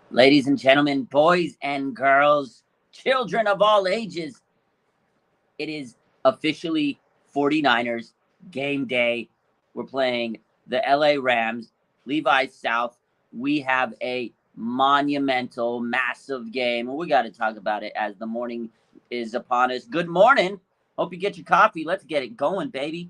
Ladies and gentlemen, boys and girls, children of all ages, it is officially 49ers game day. We're playing the LA Rams, Levi South. We have a monumental, massive game. We got to talk about it as the morning is upon us. Good morning. Hope you get your coffee. Let's get it going, baby.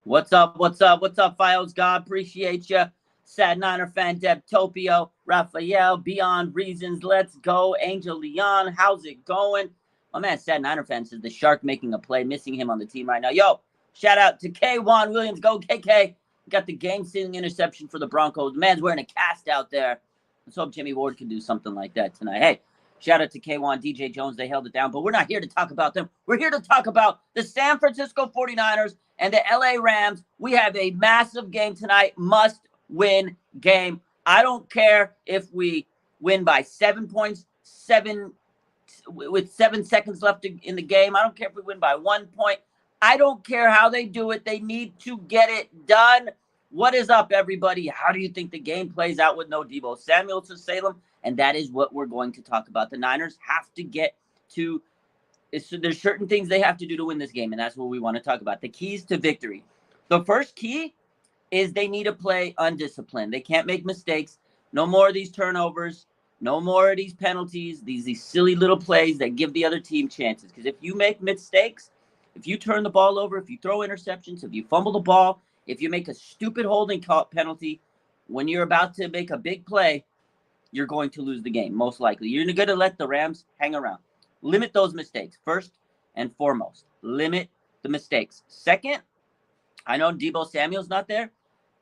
What's up? What's up? What's up, Files? God, appreciate you. Sad Niner fan, Deb Topio, Raphael, Beyond Reasons, let's go. Angel Leon, how's it going? My man, Sad Niner fan says the Shark making a play, missing him on the team right now. Yo, shout out to K1 Williams. Go, KK. Got the game-sealing interception for the Broncos. The man's wearing a cast out there. Let's hope Jimmy Ward can do something like that tonight. Hey, shout out to K1, DJ Jones. They held it down, but we're not here to talk about them. We're here to talk about the San Francisco 49ers and the LA Rams. We have a massive game tonight, must-win game. I don't care if we win by 7 points, with 7 seconds left in the game. I don't care if we win by 1 point. I don't care how they do it. They need to get it done. What is up, everybody? How do you think the game plays out with no Deebo Samuel to Salem? And that is what we're going to talk about. The Niners have to get to so there's certain things they have to do to win this game, and that's what we want to talk about. The keys to victory. The first key is they need to play undisciplined. They can't make mistakes. No more of these turnovers. No more of these penalties, these silly little plays that give the other team chances. Because if you make mistakes, if you turn the ball over, if you throw interceptions, if you fumble the ball, if you make a stupid holding penalty, when you're about to make a big play, you're going to lose the game, most likely. You're going to let the Rams hang around. Limit those mistakes, first and foremost. Limit the mistakes. Second, I know Deebo Samuel's not there.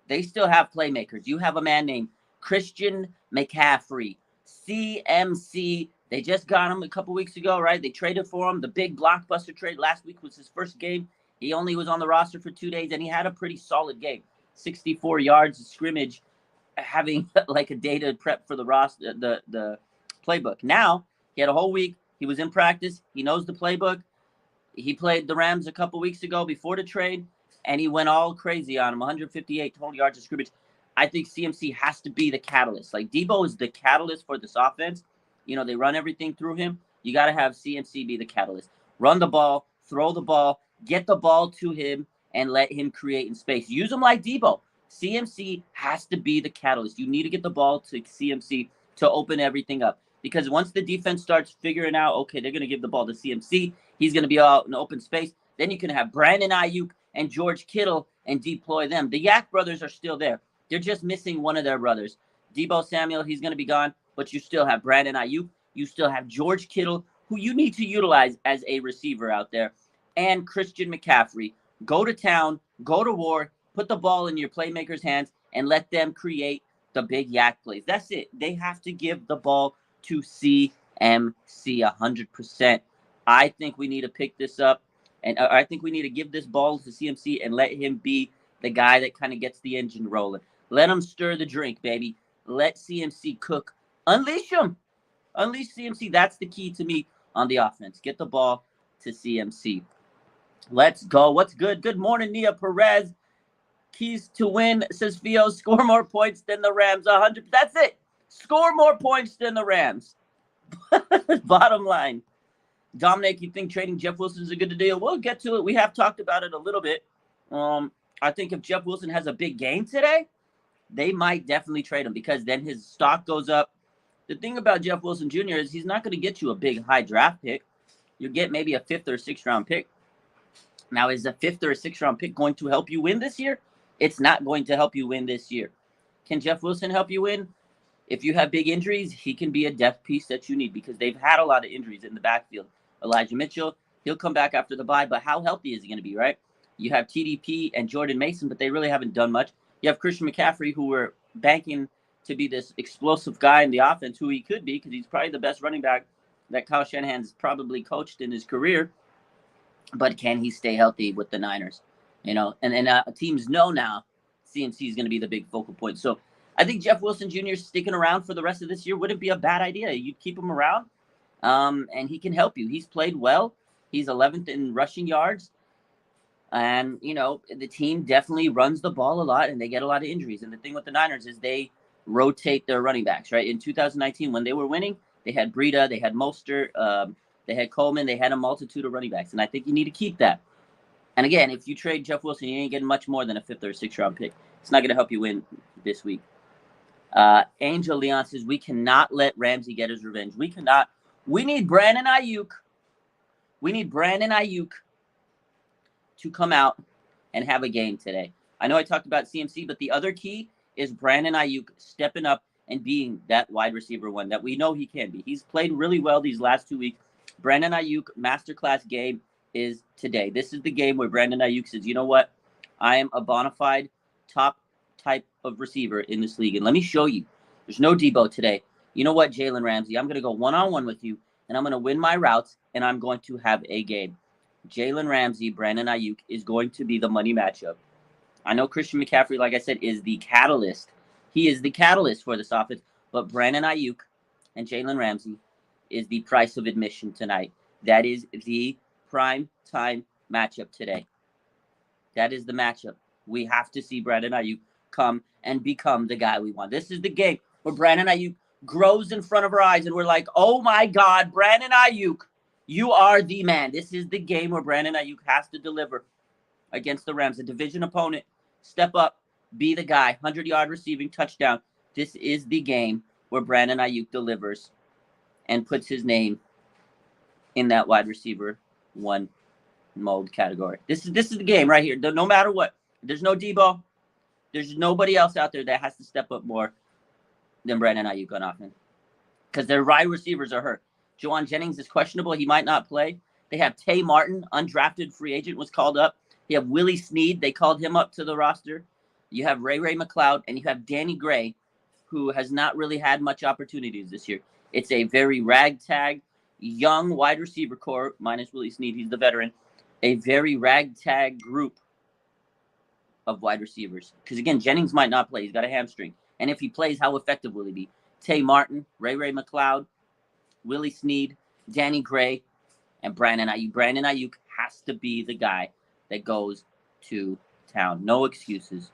They still have playmakers. You have a man named Christian McCaffrey, CMC. They just got him a couple weeks ago, right? They traded for him. The big blockbuster trade last week was his first game. He only was on the roster for 2 days, and he had a pretty solid game. 64 yards of scrimmage, having like a day to prep for the roster, the playbook. Now, he had a whole week. He was in practice. He knows the playbook. He played the Rams a couple weeks ago before the trade, and he went all crazy on him, 158 total yards of scrimmage. I think CMC has to be the catalyst. Like, Deebo is the catalyst for this offense. You know, they run everything through him. You got to have CMC be the catalyst. Run the ball, throw the ball, get the ball to him, and let him create in space. Use him like Deebo. CMC has to be the catalyst. You need to get the ball to CMC to open everything up. Because once the defense starts figuring out, okay, they're going to give the ball to CMC, he's going to be out in open space, then you can have Brandon Aiyuk and George Kittle and deploy them. The Yak brothers are still there. They're just missing one of their brothers. Deebo Samuel, he's going to be gone, but you still have Brandon Aiyuk. You still have George Kittle, who you need to utilize as a receiver out there, and Christian McCaffrey. Go to town, go to war, put the ball in your playmakers' hands, and let them create the big Yak plays. That's it. They have to give the ball to CMC 100%. I think we need to pick this up, and I think we need to give this ball to CMC and let him be the guy that kind of gets the engine rolling. Let him stir the drink, baby. Let CMC cook. Unleash him. Unleash CMC. That's the key to me on the offense. Get the ball to CMC. Let's go. What's good? Good morning, Nia Perez. Keys to win, says Fio. Score more points than the Rams. 100. That's it. Score more points than the Rams. Bottom line. Dominic, you think trading Jeff Wilson is a good deal? We'll get to it. We have talked about it a little bit. I think if Jeff Wilson has a big game today, they might definitely trade him because then his stock goes up. The thing about Jeff Wilson Jr. is he's not going to get you a big high draft pick. You get maybe a 5th or 6th round pick. Now, is a 5th or a 6th round pick going to help you win this year? It's not going to help you win this year. Can Jeff Wilson help you win? If you have big injuries, he can be a depth piece that you need because they've had a lot of injuries in the backfield. Elijah Mitchell, he'll come back after the bye, but how healthy is he going to be, right? You have TDP and Jordan Mason, but they really haven't done much. You have Christian McCaffrey, who we're banking to be this explosive guy in the offense, who he could be because he's probably the best running back that Kyle Shanahan's probably coached in his career. But can he stay healthy with the Niners? And teams know now CMC is going to be the big focal point. So I think Jeff Wilson Jr. sticking around for the rest of this year wouldn't be a bad idea. You'd keep him around, and he can help you. He's played well. He's 11th in rushing yards. And, the team definitely runs the ball a lot, and they get a lot of injuries. And the thing with the Niners is they rotate their running backs, right? In 2019, when they were winning, they had Breida, they had Mostert, they had Coleman, they had a multitude of running backs. And I think you need to keep that. And again, if you trade Jeff Wilson, you ain't getting much more than a 5th or 6th round pick. It's not going to help you win this week. Angel Leon says, we cannot let Ramsey get his revenge. We cannot. We need Brandon Aiyuk. We need Brandon Aiyuk to come out and have a game today. I know I talked about CMC, but the other key is Brandon Aiyuk stepping up and being that wide receiver one that we know he can be. He's played really well these last 2 weeks. Brandon Aiyuk masterclass game is today. This is the game where Brandon Aiyuk says, you know what? I am a bona fide top type of receiver in this league. And let me show you. There's no Debo today. You know what, Jalen Ramsey? I'm going to go one-on-one with you, and I'm going to win my routes, and I'm going to have a game. Jalen Ramsey, Brandon Aiyuk is going to be the money matchup. I know Christian McCaffrey, like I said, is the catalyst. He is the catalyst for this offense. But Brandon Aiyuk and Jalen Ramsey is the price of admission tonight. That is the prime time matchup today. That is the matchup. We have to see Brandon Aiyuk come and become the guy we want. This is the game where Brandon Aiyuk grows in front of our eyes, and we're like, oh my God, Brandon Aiyuk, you are the man. This is the game where Brandon Aiyuk has to deliver against the Rams, a division opponent. Step up, be the guy, 100-yard receiving touchdown. This is the game where Brandon Aiyuk delivers and puts his name in that wide receiver one mold category. This is the game right here. No matter what, there's no Debo. There's nobody else out there that has to step up more than Brandon Aiyuk on offense because their wide receivers are hurt. Juwan Jennings is questionable. He might not play. They have Tay Martin, undrafted free agent, was called up. You have Willie Snead. They called him up to the roster. You have Ray McLeod, and you have Danny Gray, who has not really had much opportunities this year. It's a very ragtag, young wide receiver core, minus Willie Snead. He's the veteran. A very ragtag group of wide receivers. Because, again, Jennings might not play. He's got a hamstring. And if he plays, how effective will he be? Tay Martin, Ray McLeod, Willie Snead, Danny Gray, and Brandon Aiyuk. Brandon Aiyuk has to be the guy that goes to town. No excuses.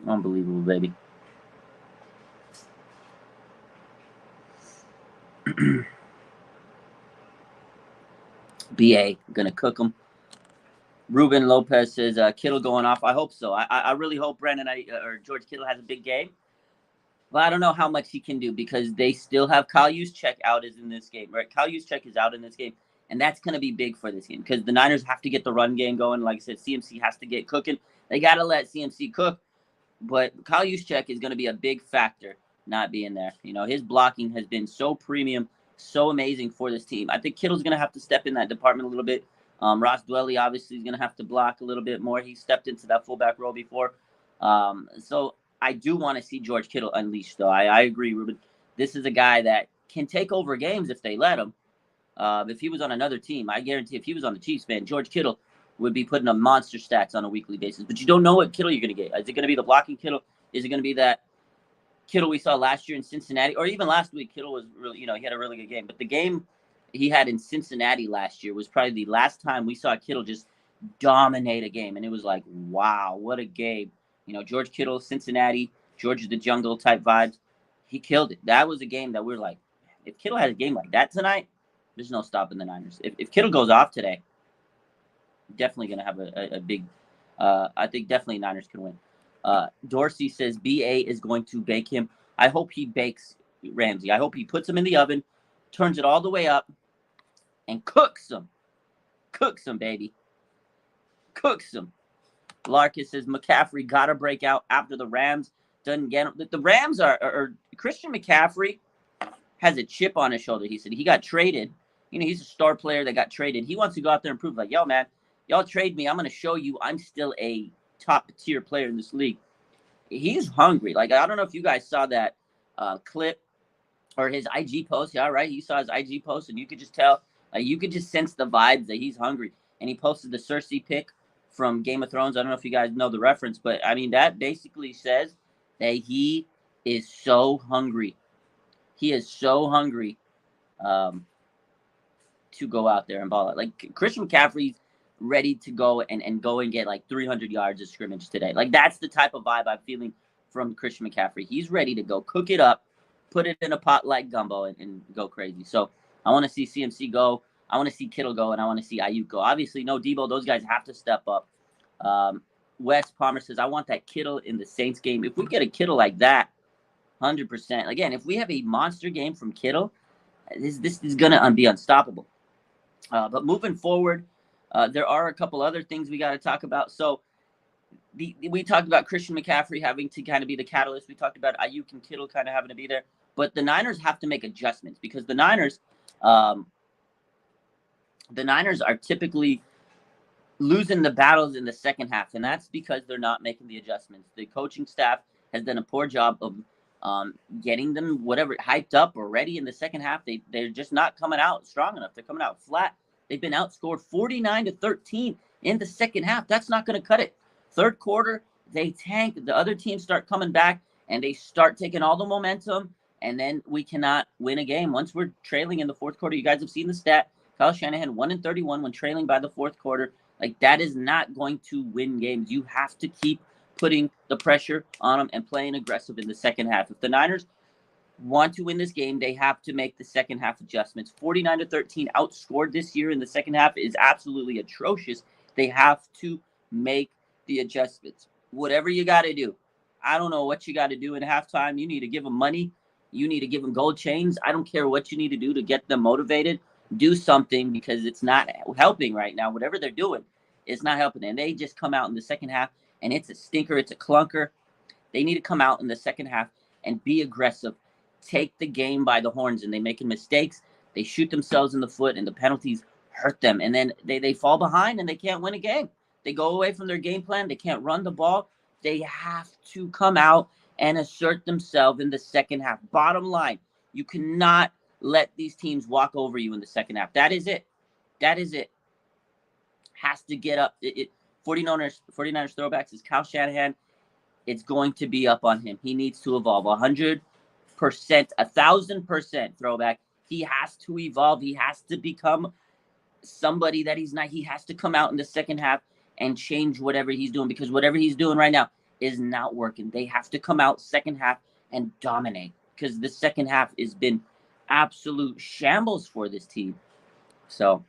Unbelievable, baby. BA, gonna cook him. Ruben Lopez says, Kittle going off. I hope so. I really hope or George Kittle has a big game. But I don't know how much he can do because they still have Kyle Juszczyk out in this game, right? Kyle Juszczyk is out in this game, and that's going to be big for this game because the Niners have to get the run game going. Like I said, CMC has to get cooking. They got to let CMC cook, but Kyle Juszczyk is going to be a big factor not being there. His blocking has been so premium, so amazing for this team. I think Kittle's going to have to step in that department a little bit. Ross Dwelly obviously is going to have to block a little bit more. He stepped into that fullback role before. So I do want to see George Kittle unleashed, though. I agree, Ruben. This is a guy that can take over games if they let him. If he was on another team, I guarantee if he was on the Chiefs, man, George Kittle would be putting up monster stats on a weekly basis. But you don't know what Kittle you're going to get. Is it going to be the blocking Kittle? Is it going to be that Kittle we saw last year in Cincinnati? Or even last week, Kittle was really, he had a really good game. But the game he had in Cincinnati last year was probably the last time we saw Kittle just dominate a game. And it was like, wow, what a game. George Kittle, Cincinnati, George of the Jungle type vibes. He killed it. That was a game that we're like, if Kittle had a game like that tonight, there's no stopping the Niners. If Kittle goes off today, definitely going to have a big, I think definitely Niners can win. Dorsey says BA is going to bake him. I hope he bakes Ramsey. I hope he puts him in the oven, turns it all the way up, and cooks him. Cooks him, baby. Cooks him. Larkus says McCaffrey got to break out after the Rams doesn't get him. The Rams are Christian McCaffrey has a chip on his shoulder. He said he got traded. He's a star player that got traded. He wants to go out there and prove like, yo, man, y'all trade me. I'm going to show you I'm still a top tier player in this league. He's hungry. Like, I don't know if you guys saw that clip or his IG post. Yeah, right. You saw his IG post, and you could just tell, you could just sense the vibes that he's hungry. And he posted the Cersei pic from Game of Thrones. I don't know if you guys know the reference, but I mean, that basically says that he is so hungry. He is so hungry to go out there and ball out. Like, Christian McCaffrey's ready to go and go and get like 300 yards of scrimmage today. Like, that's the type of vibe I'm feeling from Christian McCaffrey. He's ready to go cook it up, put it in a pot like gumbo, and go crazy. So I want to see CMC go. I want to see Kittle go, and I want to see Aiyuk go. Obviously, no Debo. Those guys have to step up. Wes Palmer says, I want that Kittle in the Saints game. If we get a Kittle like that, 100%. Again, if we have a monster game from Kittle, this is going to be unstoppable. But moving forward, there are a couple other things we got to talk about. So we talked about Christian McCaffrey having to kind of be the catalyst. We talked about Aiyuk and Kittle kind of having to be there. But the Niners have to make adjustments because the Niners are typically losing the battles in the second half, and that's because they're not making the adjustments. The coaching staff has done a poor job of getting them hyped up or ready in the second half. They're just not coming out strong enough. They're coming out flat. They've been outscored 49-13 in the second half. That's not going to cut it. Third quarter, they tank. The other teams start coming back, and they start taking all the momentum, and then we cannot win a game. Once we're trailing in the fourth quarter, you guys have seen the stat. Kyle Shanahan 1-31 when trailing by the fourth quarter. Like, that is not going to win games. You have to keep putting the pressure on them and playing aggressive in the second half. If the Niners want to win this game, they have to make the second half adjustments. 49-13 outscored this year in the second half is absolutely atrocious. They have to make the adjustments. Whatever you got to do. I don't know what you got to do in halftime. You need to give them money. You need to give them gold chains. I don't care what you need to do to get them motivated. Do something, because it's not helping right now. Whatever they're doing, it's not helping. And they just come out in the second half, and it's a stinker. It's a clunker. They need to come out in the second half and be aggressive. Take the game by the horns, and they making mistakes. They shoot themselves in the foot, and the penalties hurt them. And then they fall behind, and they can't win a game. They go away from their game plan. They can't run the ball. They have to come out and assert themselves in the second half. Bottom line, you cannot let these teams walk over you in the second half. That is it. That is it. Has to get up. 49ers throwbacks is Kyle Shanahan. It's going to be up on him. He needs to evolve. 100%, 1,000% throwback. He has to evolve. He has to become somebody that he's not. He has to come out in the second half and change whatever he's doing, because whatever he's doing right now is not working. They have to come out second half and dominate, because the second half has been absolute shambles for this team. So,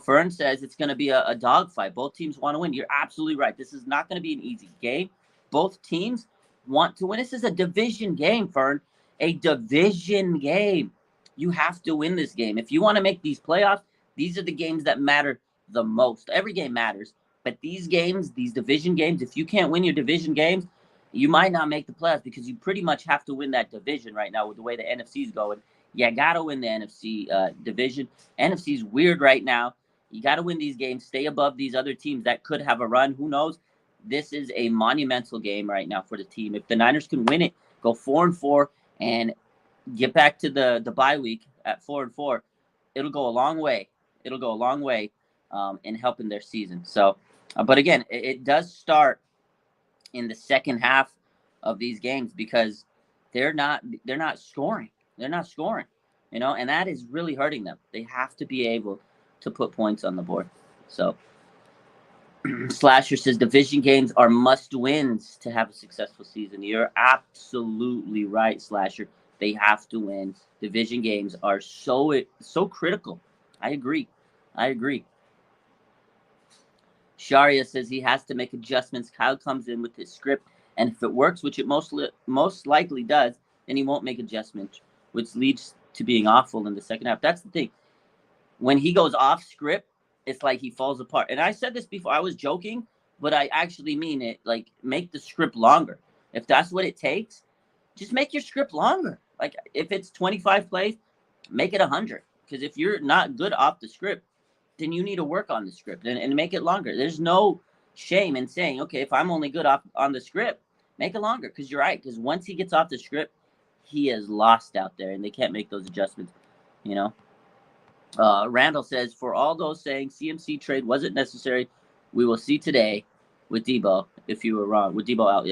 Fern says it's going to be a dogfight. Both teams want to win. You're absolutely right. This is not going to be an easy game. Both teams want to win. This is a division game, Fern. A division game. You have to win this game. If you want to make these playoffs, these are the games that matter the most. Every game matters. But these games, these division games, if you can't win your division games, you might not make the playoffs, because you pretty much have to win that division right now with the way the NFC is going. You got to win the NFC division. NFC's weird right now. You got to win these games, stay above these other teams that could have a run. Who knows? This is a monumental game right now for the team. If the Niners can win it, go 4-4, and get back to the bye week at 4-4, it'll go a long way. It'll go a long way in helping their season. So, but again, it does start in the second half of these games, because they're not scoring. They're not scoring, and that is really hurting them. They have to be able to put points on the board. So Slasher says division games are must wins to have a successful season. You're absolutely right, Slasher. They have to win. Division games are so critical. I agree. Sharia says he has to make adjustments. Kyle comes in with his script, and if it works, which it most likely does, then he won't make adjustments, which leads to being awful in the second half. That's the thing. When he goes off script, it's like he falls apart. And I said this before. I was joking, but I actually mean it. Like, make the script longer. If that's what it takes, just make your script longer. Like, if it's 25 plays, make it 100. Because if you're not good off the script, then you need to work on the script and make it longer. There's no shame in saying, okay, if I'm only good off on the script, make it longer. Because you're right. Because once he gets off the script, he is lost out there, and they can't make those adjustments. You know. Randall says, for all those saying CMC trade wasn't necessary, we will see today with Debo. If you were wrong with Debo out,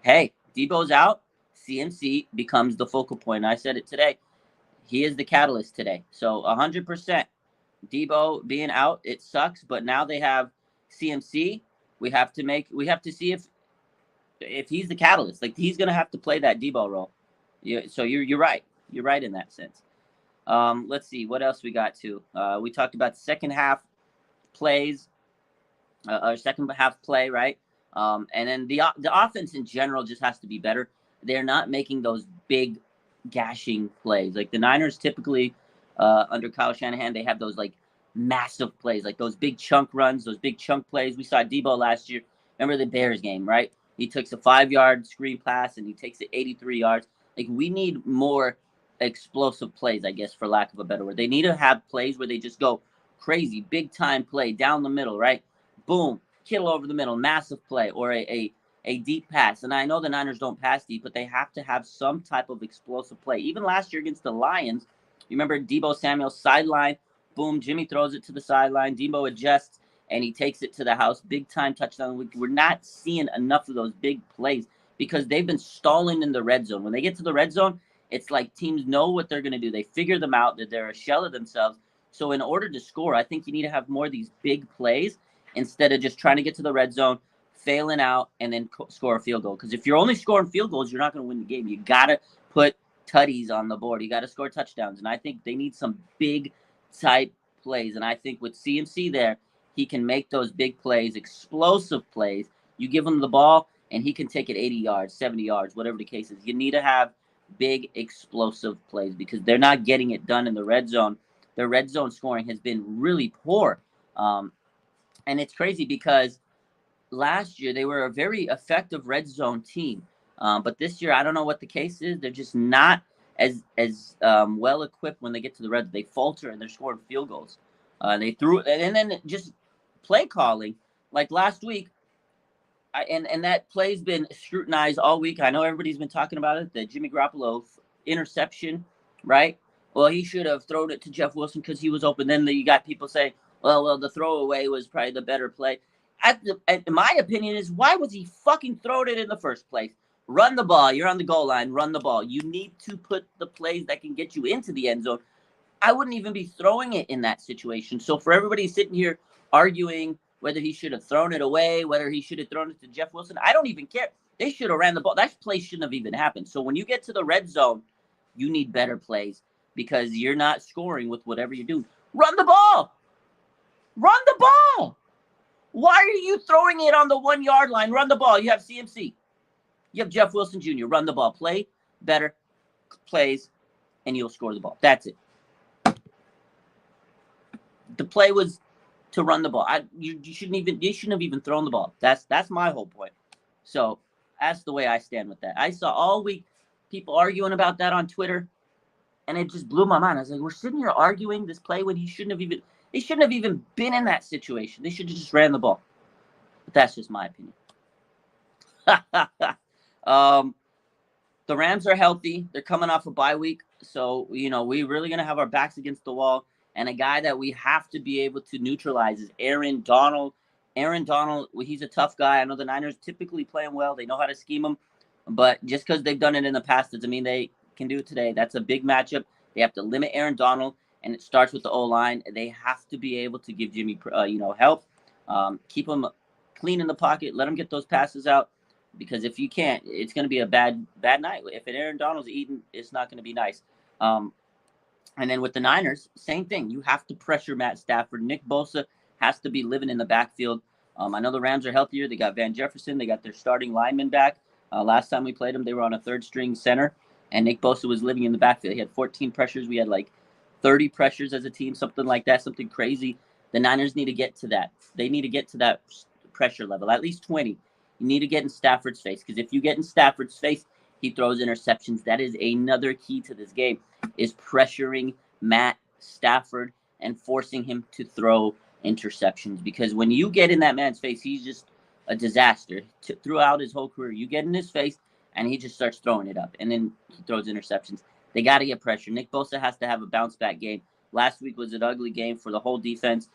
hey, Debo's out. CMC becomes the focal point. I said it today. He is the catalyst today. So 100%. Debo being out, it sucks. But now they have CMC. We have to see if he's the catalyst. Like, he's gonna have to play that Debo role. Yeah. So you're right. You're right in that sense. Let's see what else we got to. We talked about second half plays, or second half play, right? And then the offense in general just has to be better. They're not making those big gashing plays. Like the Niners typically, under Kyle Shanahan, they have those like massive plays, like those big chunk runs, those big chunk plays. We saw Debo last year. Remember the Bears game, right? He takes a 5-yard screen pass and he takes it 83 yards. Like, we need more explosive plays, I guess, for lack of a better word. They need to have plays where they just go crazy, big time play down the middle, right? Boom, kittle over the middle, massive play, or a deep pass. And I know the Niners don't pass deep, but they have to have some type of explosive play. Even last year against the Lions, you remember Deebo Samuel sideline, boom, Jimmy throws it to the sideline, Deebo adjusts, and he takes it to the house, big time touchdown. We're not seeing enough of those big plays because they've been stalling in the red zone. When they get to the red zone, it's like teams know what they're going to do. They figure them out, that they're a shell of themselves. So in order to score, I think you need to have more of these big plays instead of just trying to get to the red zone, failing out, and then score a field goal. Because if you're only scoring field goals, you're not going to win the game. You got to put tutties on the board. You got to score touchdowns. And I think they need some big type plays. And I think with CMC there, he can make those big plays, explosive plays. You give him the ball, and he can take it 80 yards, 70 yards, whatever the case is. You need to have big explosive plays because they're not getting it done in the red zone. Their red zone scoring has been really poor. And it's crazy because last year they were a very effective red zone team. But this year, I don't know what the case is. They're just not as well equipped when they get to the red. They falter and they're scoring field goals. They threw and then just play calling like last week. And that play's been scrutinized all week. I know everybody's been talking about it. The Jimmy Garoppolo interception, right? Well, he should have thrown it to Jeff Wilson because he was open. Then you got people saying, well, the throwaway was probably the better play. My opinion is, why was he fucking throwing it in the first place? Run the ball. You're on the goal line. Run the ball. You need to put the plays that can get you into the end zone. I wouldn't even be throwing it in that situation. So for everybody sitting here arguing whether he should have thrown it away, whether he should have thrown it to Jeff Wilson, I don't even care. They should have ran the ball. That play shouldn't have even happened. So when you get to the red zone, you need better plays because you're not scoring with whatever you do. Run the ball. Run the ball. Why are you throwing it on the 1 yard line? Run the ball. You have CMC. You have Jeff Wilson Jr. Run the ball. Play better plays, and you'll score the ball. That's it. The play was to run the ball. You shouldn't have even thrown the ball. That's my whole point. So that's the way I stand with that. I saw all week people arguing about that on Twitter, and it just blew my mind. I was like, we're sitting here arguing this play when he shouldn't have even been in that situation. They should have just ran the ball. But that's just my opinion. The Rams are healthy. They're coming off a bye week. So, we're really going to have our backs against the wall. And a guy that we have to be able to neutralize is Aaron Donald. Aaron Donald, he's a tough guy. I know the Niners typically play him well. They know how to scheme him. But just because they've done it in the past doesn't mean they can do it today. That's a big matchup. They have to limit Aaron Donald, and it starts with the O-line. They have to be able to give Jimmy, help. Keep him clean in the pocket. Let him get those passes out. Because if you can't, it's going to be a bad night. If Aaron Donald's eating, it's not going to be nice. And then with the Niners, same thing. You have to pressure Matt Stafford. Nick Bosa has to be living in the backfield. I know the Rams are healthier. They got Van Jefferson. They got their starting lineman back. Last time we played them, they were on a third-string center, and Nick Bosa was living in the backfield. He had 14 pressures. We had like 30 pressures as a team, something like that, something crazy. The Niners need to get to that. They need to get to that pressure level, at least 20. You need to get in Stafford's face, because if you get in Stafford's face, he throws interceptions. That is another key to this game, is pressuring Matt Stafford and forcing him to throw interceptions. Because when you get in that man's face, he's just a disaster. Throughout his whole career, you get in his face, and he just starts throwing it up, and then he throws interceptions. They got to get pressure. Nick Bosa has to have a bounce-back game. Last week was an ugly game for the whole defense.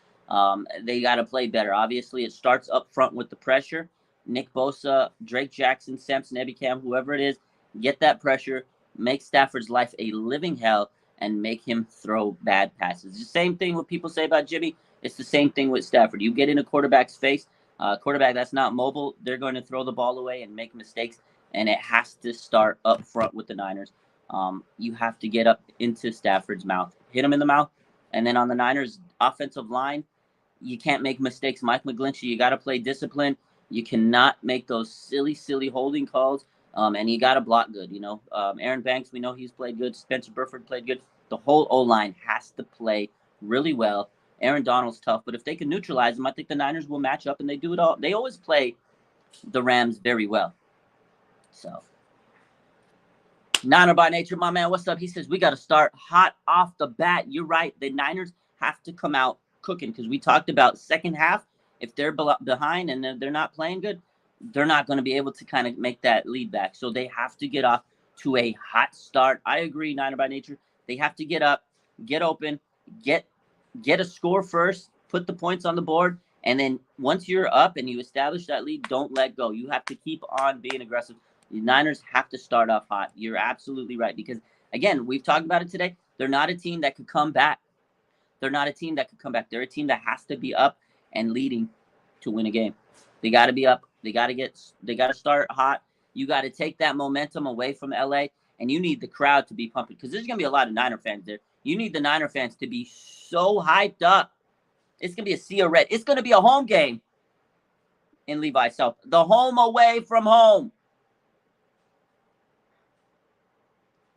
They got to play better. Obviously, it starts up front with the pressure. Nick Bosa, Drake Jackson, Samson Ebicam, whoever it is, get that pressure, make Stafford's life a living hell, and make him throw bad passes. The same thing what people say about Jimmy. It's the same thing with Stafford. You get in a quarterback's face, quarterback that's not mobile, they're going to throw the ball away and make mistakes, and it has to start up front with the Niners. You have to get up into Stafford's mouth, hit him in the mouth, and then on the Niners' offensive line, you can't make mistakes. Mike McGlinchey, you got to play discipline. You cannot make those silly holding calls, and you got to block good. Aaron Banks, we know he's played good. Spencer Burford played good. The whole O-line has to play really well. Aaron Donald's tough, but if they can neutralize him, I think the Niners will match up, and they do it all. They always play the Rams very well. So, Niner by nature, my man, what's up? He says, we got to start hot off the bat. You're right. The Niners have to come out cooking because we talked about second half. If they're behind and they're not playing good, they're not going to be able to kind of make that lead back. So they have to get off to a hot start. I agree, Niner by nature. They have to get up, get open, get a score first, put the points on the board, and then once you're up and you establish that lead, don't let go. You have to keep on being aggressive. The Niners have to start off hot. You're absolutely right because, again, we've talked about it today. They're not a team that could come back. They're not a team that could come back. They're a team that has to be up and leading to win a game. They got to be up. They got to start hot. You got to take that momentum away from LA, and you need the crowd to be pumping because there's going to be a lot of Niner fans there. You need the Niner fans to be so hyped up. It's going to be a sea of red. It's going to be a home game in Levi South. The home away from home.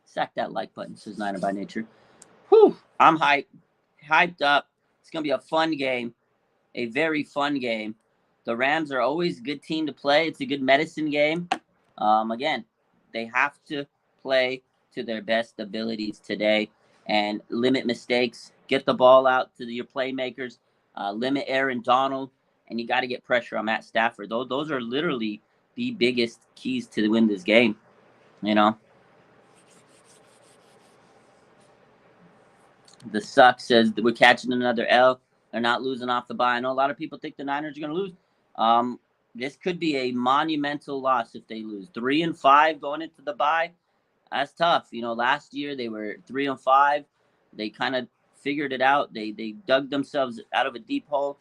Sack that like button, says Niner by nature. Whew, I'm hyped up. It's going to be a fun game, a very fun game. The Rams are always a good team to play. It's a good medicine game. Again, they have to play to their best abilities today and limit mistakes. Get the ball out to your playmakers. Limit Aaron Donald, and you got to get pressure on Matt Stafford. Those are literally the biggest keys to win this game, The Suck says that we're catching another L. They're not losing off the bye. I know a lot of people think the Niners are going to lose. This could be a monumental loss if they lose. 3-5 going into the bye. That's tough. Last year they were 3-5. They kind of figured it out. They dug themselves out of a deep hole.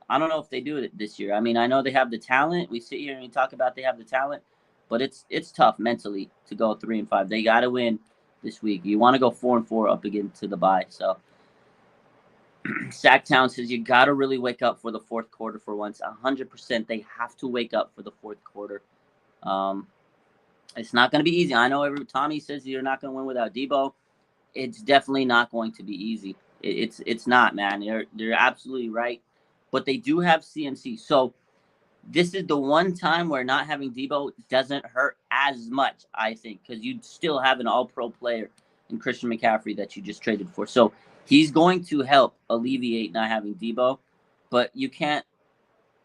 I don't know if they do it this year. I mean, I know they have the talent. We sit here and we talk about they have the talent, but it's tough mentally to go 3-5. They got to win this week. You want to go 4-4 up against the bye. So Sacktown says you got to really wake up for the fourth quarter for once. 100%. They have to wake up for the fourth quarter. It's not going to be easy. I know Tommy says you're not going to win without Debo. It's definitely not going to be easy. It's not, man. They're absolutely right. But they do have CMC. So this is the one time where not having Debo doesn't hurt as much, I think, because you still have an all-pro player in Christian McCaffrey that you just traded for. So he's going to help alleviate not having Debo, but you can't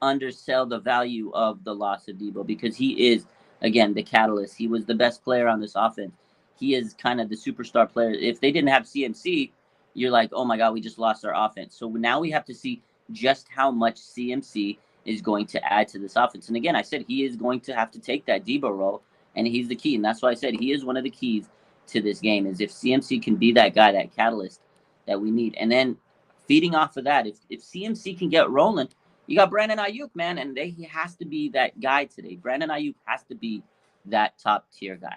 undersell the value of the loss of Debo because he is, again, the catalyst. He was the best player on this offense. He is kind of the superstar player. If they didn't have CMC, you're like, oh, my God, we just lost our offense. So now we have to see just how much CMC is going to add to this offense. And again, I said he is going to have to take that Debo role, and he's the key. And that's why I said he is one of the keys to this game is if CMC can be that guy, that catalyst that we need. And then feeding off of that, if CMC can get rolling, you got Brandon Aiyuk, man, and he has to be that guy today. Brandon Aiyuk has to be that top-tier guy.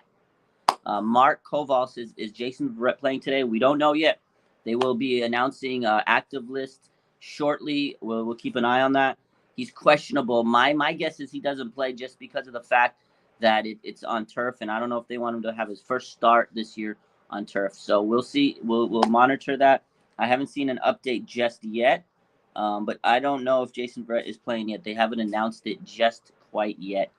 Mark Koval says, is Jason Verrett playing today? We don't know yet. They will be announcing active list shortly. We'll keep an eye on that. He's questionable. My guess is he doesn't play just because of the fact that it's on turf, and I don't know if they want him to have his first start this year on turf. So we'll see. We'll monitor that. I haven't seen an update just yet, but I don't know if Jason Verrett is playing yet. They haven't announced it just quite yet.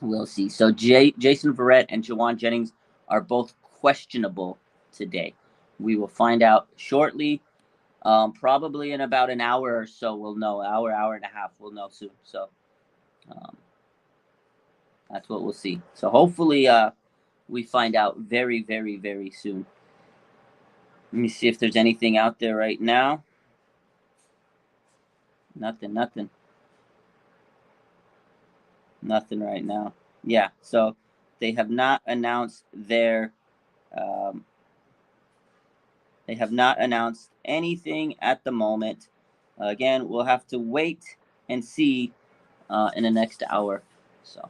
We'll see. So Jason Verrett and Jawan Jennings are both questionable today. We will find out shortly. Probably in about an hour or so, we'll know. Hour and a half, we'll know soon. So um, that's what we'll see. So hopefully, we find out very, very, very soon. Let me see if there's anything out there right now. Nothing right now. Yeah, so they have not announced um, they have not announced anything at the moment. Again, we'll have to wait and see in the next hour. So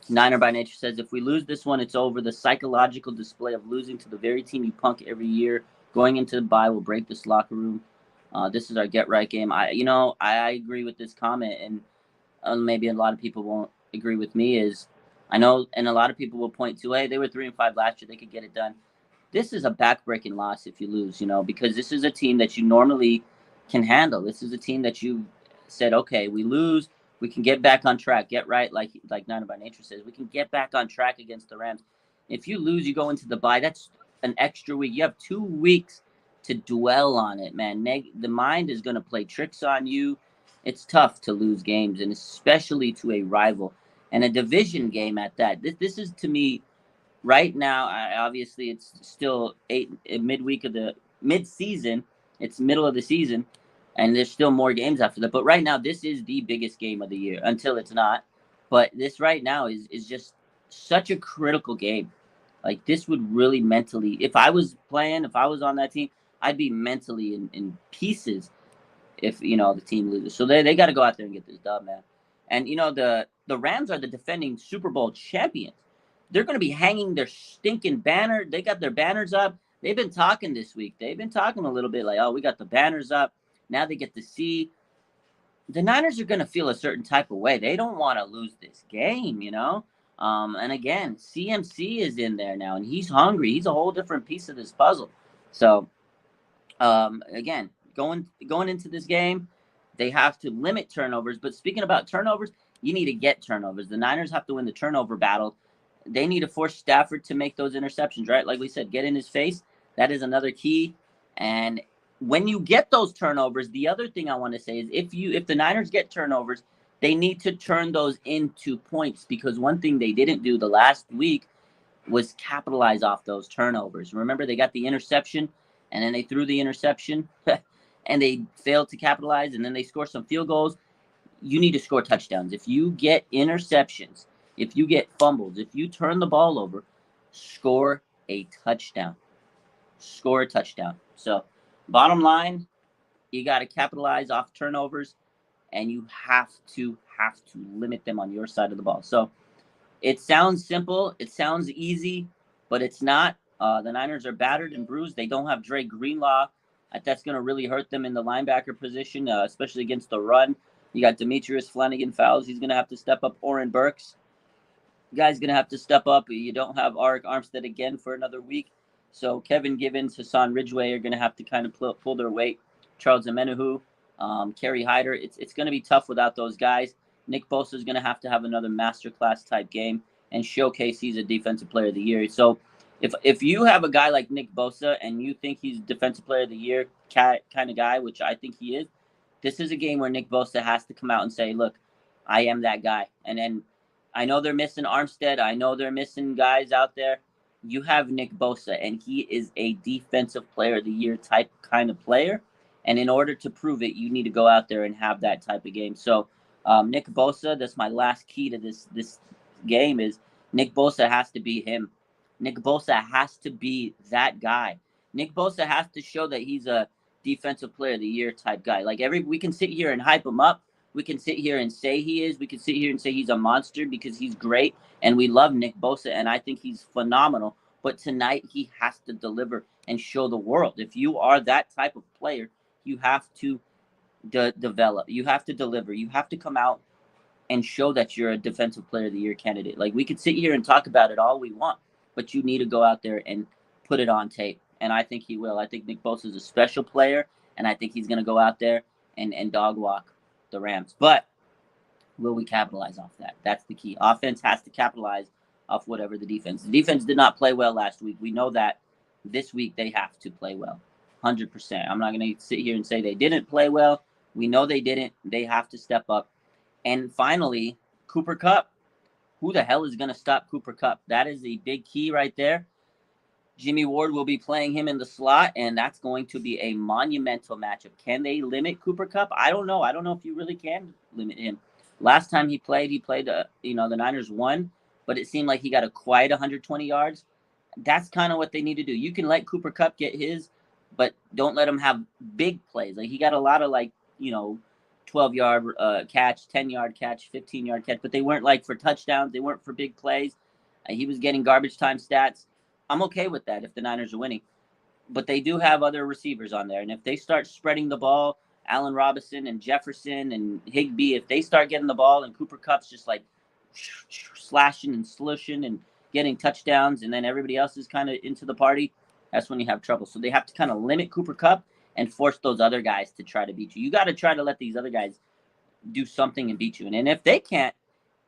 Niner by Nature says, if we lose this one, it's over. The psychological display of losing to the very team you punk every year going into the bye will break this locker room. This is our get right game. I agree with this comment, and maybe a lot of people won't agree with me. Is I know, and a lot of people will point to, hey, they were 3-5 last year, they could get it done. This is a backbreaking loss if you lose, because this is a team that you normally can handle. This is a team that you said, okay, we lose, we can get back on track, get right, like Niner by Nature says, we can get back on track against the Rams. If you lose, you go into the bye. That's an extra week. You have 2 weeks to dwell on it, man. The mind is going to play tricks on you. It's tough to lose games, and especially to a rival and a division game at that. This is, to me, right now. Obviously, it's still midweek of the mid-season. It's middle of the season, and there's still more games after that. But right now, this is the biggest game of the year until it's not. But this right now is just such a critical game. Like, this would really mentally, if I was playing, if I was on that team, I'd be mentally in pieces if the team loses. So they got to go out there and get this dub, man. And the Rams are the defending Super Bowl champions. They're going to be hanging their stinking banner. They got their banners up. They've been talking this week. They've been talking a little bit like, oh, we got the banners up. Now they get to see. The Niners are going to feel a certain type of way. They don't want to lose this game. And again, CMC is in there now, and he's hungry. He's a whole different piece of this puzzle. So, again, going into this game, they have to limit turnovers. But speaking about turnovers, you need to get turnovers. The Niners have to win the turnover battle. They need to force Stafford to make those interceptions, right? Like we said, get in his face. That is another key. And when you get those turnovers, the other thing I want to say is if the Niners get turnovers, they need to turn those into points, because one thing they didn't do the last week was capitalize off those turnovers. Remember, they got the interception, and then they threw the interception, and they failed to capitalize, and then they score some field goals. You need to score touchdowns. If you get interceptions, if you get fumbles, if you turn the ball over, score a touchdown. Score a touchdown. So, bottom line, you got to capitalize off turnovers, and you have to limit them on your side of the ball. So, it sounds simple. It sounds easy, but it's not. The Niners are battered and bruised. They don't have Dre Greenlaw. That's going to really hurt them in the linebacker position, especially against the run. You got Demetrius Flanagan fouls. He's going to have to step up. Oren Burks, guy's going to have to step up. You don't have Arik Armstead again for another week. So Kevin Givens, Hassan Ridgeway are going to have to kind of pull their weight. Charles Amenahu, Kerry Hyder. It's going to be tough without those guys. Nick Bosa is going to have another masterclass type game and showcase he's a defensive player of the year. So if you have a guy like Nick Bosa and you think he's defensive player of the year kind of guy, which I think he is, this is a game where Nick Bosa has to come out and say, look, I am that guy. And then I know they're missing Armstead. I know they're missing guys out there. You have Nick Bosa, and he is a defensive player of the year type kind of player. And in order to prove it, you need to go out there and have that type of game. So Nick Bosa, that's my last key to this game, is Nick Bosa has to be him. Nick Bosa has to be that guy. Nick Bosa has to show that he's a defensive player of the year type guy. Like we can sit here and hype him up. We can sit here and say he is. We can sit here and say he's a monster because he's great. And we love Nick Bosa, and I think he's phenomenal. But tonight he has to deliver and show the world. If you are that type of player, you have to develop. You have to deliver. You have to come out and show that you're a defensive player of the year candidate. Like, we could sit here and talk about it all we want, but you need to go out there and put it on tape. And I think he will. I think Nick Bosa is a special player, and I think he's going to go out there and dog walk the Rams. But will we capitalize off that? That's the key. Offense has to capitalize off whatever the defense. The defense did not play well last week. We know that. This week they have to play well, 100%. I'm not going to sit here and say they didn't play well. We know they didn't. They have to step up. And finally, Cooper Kupp. Who the hell is going to stop Cooper Kupp? That is the big key right there. Jimmy Ward will be playing him in the slot, and that's going to be a monumental matchup. Can they limit Cooper Kupp? I don't know. I don't know if you really can limit him. Last time he played, the Niners won, but it seemed like he got a quiet 120 yards. That's kind of what they need to do. You can let Cooper Kupp get his, but don't let him have big plays. Like, he got a lot of 12-yard catch, 10-yard catch, 15-yard catch, but they weren't like for touchdowns. They weren't for big plays. He was getting garbage time stats. I'm okay with that if the Niners are winning. But they do have other receivers on there. And if they start spreading the ball, Allen Robinson and Jefferson and Higbee, if they start getting the ball and Cooper Kupp's just like slashing and slushing and getting touchdowns, and then everybody else is kind of into the party, that's when you have trouble. So they have to kind of limit Cooper Kupp and force those other guys to try to beat you. You got to try to let these other guys do something and beat you. And if they can't,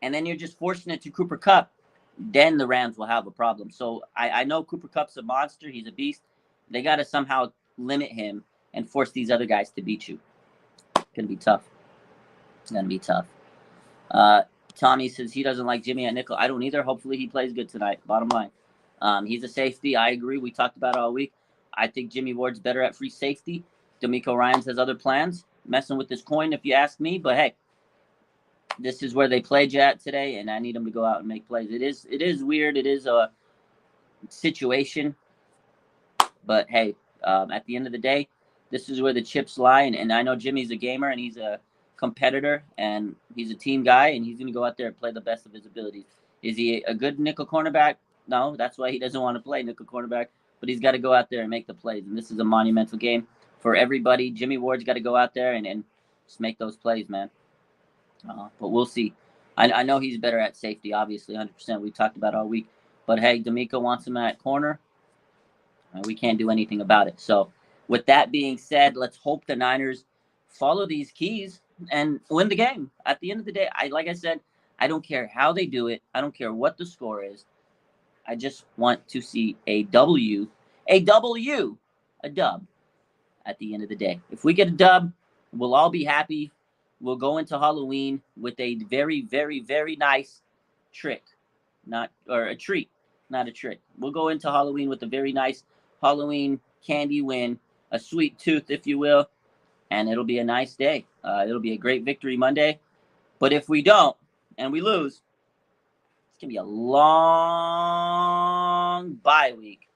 and then you're just forcing it to Cooper Kupp, then the Rams will have a problem. So I know Cooper Kupp's a monster. He's a beast. They got to somehow limit him and force these other guys to beat you. It's going to be tough. It's going to be tough. Tommy says he doesn't like Jimmy at nickel. I don't either. Hopefully he plays good tonight. Bottom line. He's a safety. I agree. We talked about it all week. I think Jimmy Ward's better at free safety. D'Amico Ryans has other plans. Messing with this coin, if you ask me. But, hey, this is where they played you at today, and I need them to go out and make plays. It is weird. It is a situation. But, hey, at the end of the day, this is where the chips lie. And I know Jimmy's a gamer, and he's a competitor, and he's a team guy, and he's going to go out there and play the best of his abilities. Is he a good nickel cornerback? No, that's why he doesn't want to play nickel cornerback. But he's got to go out there and make the plays. And this is a monumental game for everybody. Jimmy Ward's got to go out there and just make those plays, man. But we'll see. I know he's better at safety, obviously, 100%. We talked about all week. But, hey, D'Amico wants him at corner. We can't do anything about it. So, with that being said, let's hope the Niners follow these keys and win the game. At the end of the day, like I said, I don't care how they do it. I don't care what the score is. I just want to see a dub at the end of the day. If we get a dub, we'll all be happy. We'll go into Halloween with a very, very, very nice treat, not a trick. We'll go into Halloween with a very nice Halloween candy win, a sweet tooth, if you will, and it'll be a nice day. It'll be a great victory Monday. But if we don't and we lose, it's going to be a long bye week.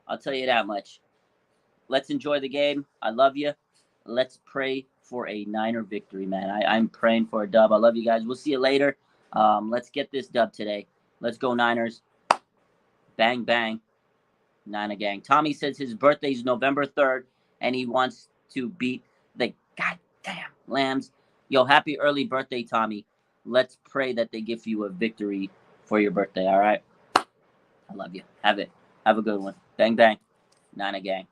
I'll tell you that much. Let's enjoy the game. I love you. Let's pray for a Niner victory, man. I'm praying for a dub. I love you guys. We'll see you later. Let's get this dub today. Let's go Niners. Bang, bang. Niner gang. Tommy says his birthday is November 3rd, and he wants to beat the goddamn Lambs. Yo, happy early birthday, Tommy. Let's pray that they give you a victory for your birthday, all right? I love you. Have a good one. Bang, bang. Niner gang.